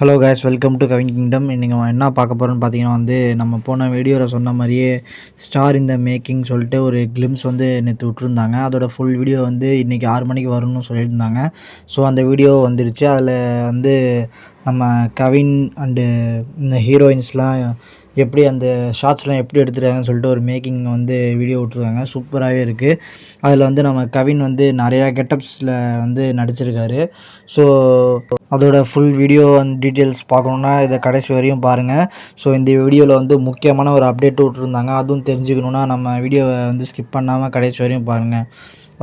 Hello guys, welcome to Kavin kingdom. இன்றைக்கி என்ன பார்க்க போகிறோன்னு பார்த்தீங்கன்னா நம்ம போன வீடியோவில் சொன்ன மாதிரியே ஸ்டார் இந்த மேக்கிங் சொல்லிட்டு ஒரு கிளிம்ஸ் நேற்று விட்ருந்தாங்க. அதோட ஃபுல் வீடியோ இன்றைக்கி 6 மணிக்கு வரும்னு சொல்லியிருந்தாங்க. ஸோ அந்த வீடியோ வந்துருச்சு. அதில் நம்ம கவின் அண்டு இந்த ஹீரோயின்ஸ்லாம் எப்படி அந்த ஷார்ட்ஸ்லாம் எப்படி எடுத்துருக்காங்கன்னு சொல்லிட்டு ஒரு மேக்கிங் வீடியோ விட்ருக்காங்க. சூப்பராகவே இருக்குது. அதில் நம்ம கவின் நிறையா கெட்டப்ஸில் நடிச்சிருக்காரு. ஸோ அதோட ஃபுல் வீடியோ டீட்டெயில்ஸ் பார்க்கணுன்னா இதை கடைசி வரையும் பாருங்கள். ஸோ இந்த வீடியோவில் முக்கியமான ஒரு அப்டேட் விட்ருந்தாங்க. அதுவும் தெரிஞ்சுக்கணுன்னா நம்ம வீடியோவை ஸ்கிப் பண்ணாமல் கடைசி வரையும் பாருங்கள்.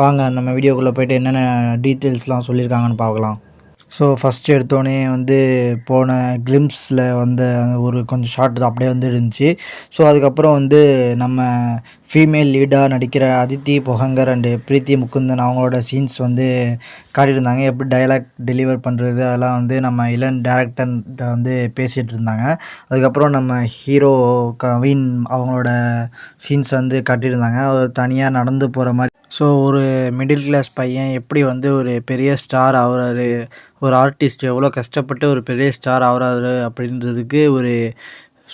வாங்க நம்ம வீடியோக்குள்ளே போய்ட்டு என்னென்ன டீட்டெயில்ஸ்லாம் சொல்லியிருக்காங்கன்னு பார்க்கலாம். ஸோ ஃபஸ்ட்டு எடுத்தோடனே போன கிளிம்ஸில் ஒரு கொஞ்சம் ஷார்ட் அப்படியே இருந்துச்சு. ஸோ அதுக்கப்புறம் நம்ம ஃபீமேல் லீடாக நடிக்கிற அதித்தி பொகங்கர் அண்டு பிரீத்தி முகுந்தன் அவங்களோட சீன்ஸ் காட்டியிருந்தாங்க. எப்படி டைலாக் டெலிவர் பண்ணுறது அதெல்லாம் நம்ம இளன் டேரக்டர்கிட்ட பேசிகிட்டு இருந்தாங்க. அதுக்கப்புறம் நம்ம ஹீரோ கவின் அவங்களோட சீன்ஸ் காட்டியிருந்தாங்க. அவர் தனியாக நடந்து போகிற மாதிரி. ஸோ ஒரு மிடில் கிளாஸ் பையன் எப்படி ஒரு பெரிய ஸ்டார் ஆகுறாரு, ஒரு ஆர்டிஸ்ட் எவ்வளோ கஷ்டப்பட்டு ஒரு பெரிய ஸ்டார் ஆகுறாரு அப்படின்றதுக்கு ஒரு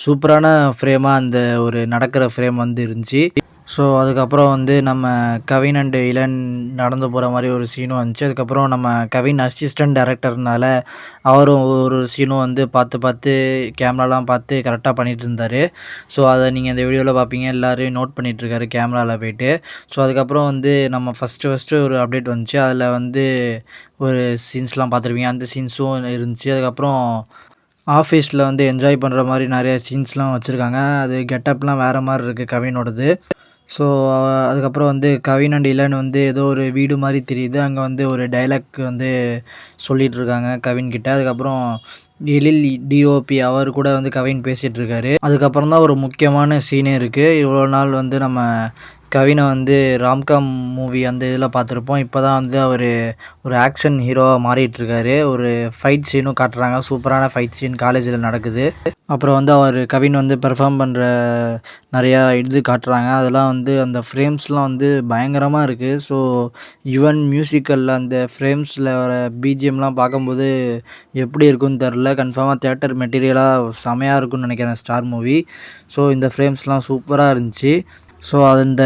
சூப்பரான ஃப்ரேமாக அந்த ஒரு நடக்கிற ஃப்ரேம் இருந்துச்சு. ஸோ அதுக்கப்புறம் நம்ம கவின் அண்டு இளன் நடந்து போகிற மாதிரி ஒரு சீனும் வந்துச்சு. அதுக்கப்புறம் நம்ம கவின் அசிஸ்டன்ட் டைரக்டர்னால அவரும் ஒரு சீனும் பார்த்து பார்த்து கேமராலாம் பார்த்து கரெக்டாக பண்ணிகிட்டு இருந்தார். ஸோ அதை நீங்கள் இந்த வீடியோவில் பார்ப்பீங்க. எல்லோரையும் நோட் பண்ணிகிட்ருக்காரு கேமராவில் போய்ட்டு. ஸோ அதுக்கப்புறம் நம்ம ஃபஸ்ட்டு ஒரு அப்டேட் வந்துச்சு. அதில் ஒரு சீன்ஸ்லாம் பார்த்துருப்பீங்க. அந்த சீன்ஸும் இருந்துச்சு. அதுக்கப்புறம் ஆஃபீஸில் என்ஜாய் பண்ணுற மாதிரி நிறைய சீன்ஸ்லாம் வச்சுருக்காங்க. அது கெட்டப்லாம் வேறு மாதிரி இருக்குது கவினோடது. ஸோ அதுக்கப்புறம் கவின் அண்ட் இளன் ஏதோ ஒரு வீடு மாதிரி தெரியுது. அங்கே ஒரு டைலாக் சொல்லிகிட்ருக்காங்க கவின்கிட்ட. அதுக்கப்புறம் எழில் டிஓபி அவர் கூட கவின் பேசிகிட்ருக்காரு. அதுக்கப்புறம் தான் ஒரு முக்கியமான சீனே இருக்குது. இவ்வளோ நாள் நம்ம கவினை ராம்காம் மூவி அந்த இதில் பார்த்துருப்போம். இப்போ தான் அவர் ஒரு ஆக்ஷன் ஹீரோவாக மாறிட்டுருக்காரு. ஒரு ஃபைட் சீனும் காட்டுறாங்க. சூப்பரான ஃபைட் சீன் காலேஜில் நடக்குது. அப்புறம் அவர் கவின் பெர்ஃபார்ம் பண்ணுற நிறையா காட்டுறாங்க. அதெல்லாம் அந்த ஃப்ரேம்ஸ்லாம் பயங்கரமாக இருக்குது. ஸோ ஈவன் மியூசிக்கலில் அந்த ஃப்ரேம்ஸில் வர பிஜிஎம்லாம் பார்க்கும்போது எப்படி இருக்குன்னு தெரில. கன்ஃபார்மாக தியேட்டர் மெட்டீரியலாக செமையாக இருக்குன்னு நினைக்கிறேன் ஸ்டார் மூவி. ஸோ இந்த ஃப்ரேம்ஸ்லாம் சூப்பராக இருந்துச்சு. ஸோ அந்த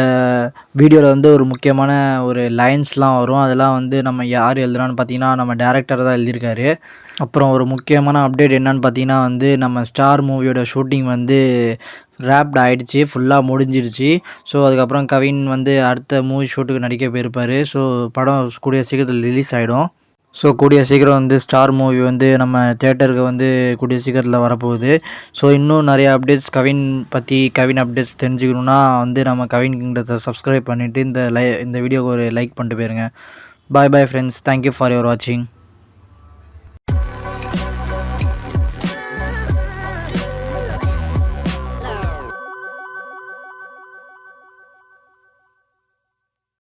வீடியோவில் ஒரு முக்கியமான ஒரு லைன்ஸ்லாம் வரும். அதெல்லாம் நம்ம யார் எழுதுனான்னு பார்த்தீங்கன்னா நம்ம டேரக்டர் தான் எழுதியிருக்காரு. அப்புறம் ஒரு முக்கியமான அப்டேட் என்னன்னு பார்த்தீங்கன்னா நம்ம ஸ்டார் மூவியோட ஷூட்டிங் ரேப்ட் ஆகிடுச்சு, ஃபுல்லாக முடிஞ்சிடுச்சு. ஸோ அதுக்கப்புறம் கவின் அடுத்த மூவி ஷூட்டுக்கு நடிக்க போயிருப்பார். ஸோ படம் கூடிய சீக்கிரத்தில் ரிலீஸ் ஆகிடும். ஸோ கூடிய சீக்கிரம் ஸ்டார் மூவி நம்ம தியேட்டருக்கு கூடிய சீக்கிரத்தில் வரப்போகுது. ஸோ இன்னும் நிறையா அப்டேட்ஸ் கவின் பற்றி கவின் அப்டேட்ஸ் தெரிஞ்சுக்கணுன்னா நம்ம கவின் கிங்டத்தை சப்ஸ்கிரைப் பண்ணிவிட்டு இந்த வீடியோக்கு ஒரு லைக் பண்ணிட்டு போயிருங்க. Bye bye friends. Thank you for your வாட்சிங்.